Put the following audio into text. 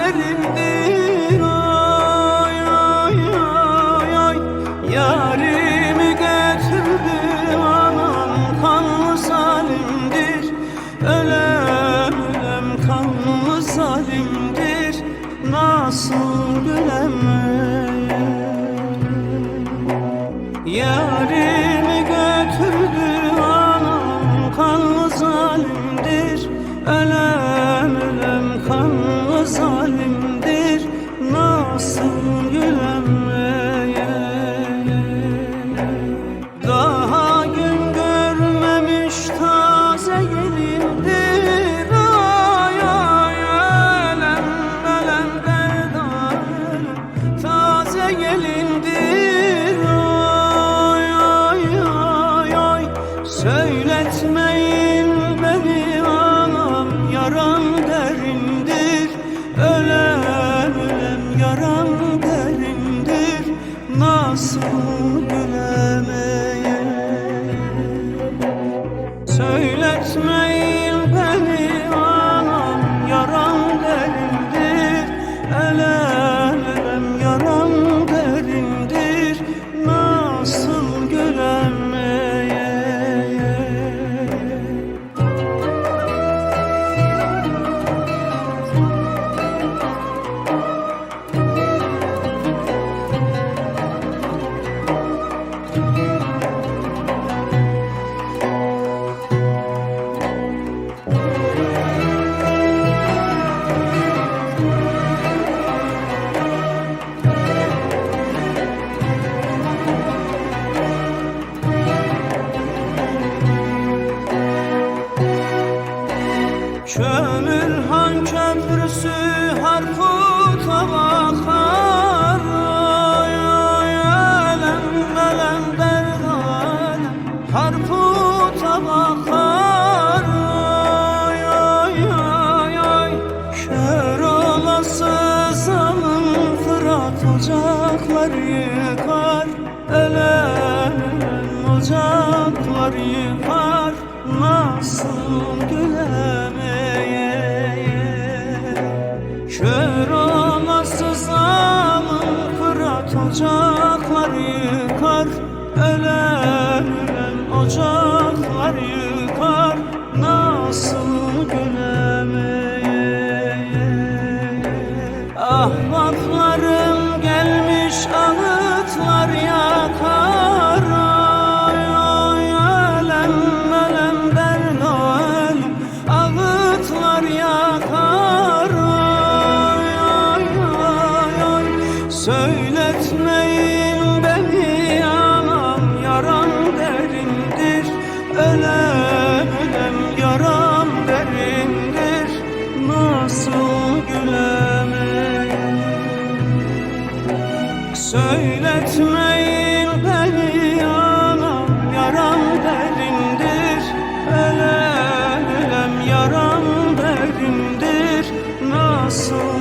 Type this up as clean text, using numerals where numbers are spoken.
serimdir. Ay ay ay ay, yarimi götürdü anam, kanlı zalimdir. Ölem ölem kanlı zalimdir, nasıl gülemeye. Yarimi götürdü anam, kanlı zalimdir. Ölem ölem kanlı zalimdir, nasıl gülemeye. Daha gün görmemiş taze gelindir. Ay ay ölem ölem derdan, taze gelindir. Ay ay ay ay, söyletmeyin beni anam, yaram derindir. Ölem ölem yaram derindir, nasıl gülemeye. Söyletmeyin beni anam, yaram derindir. Ölem ölem yaram derindir, nasıl gülemeye. Kömürhan köprüsü Harput'a bakar. Ay ay ölem ölem derdan, Harput'a bakar. Ay ay ay ay, kör olası zalim Fırat ocaklar yıkar. Ölem ölem ocaklar yıkar, nasıl gülemeye. Kör olası zalim Fırat ocaklar yıkar. Ölem ölem ocaklar yıkar, nasıl gülemeye. Ahbaplarım gelmiş ağıtlar yakar. Ay ay ölem ölem derdan, ağıtlar yakar. Ay ay ay ay, söyletmeyin beni anam, yaram derindir. Ölem ölem yaram derindir, nasıl gülemeye. Söyletmeyin beni anam, yaram derindir. Ölem ölem yaram derindir, nasıl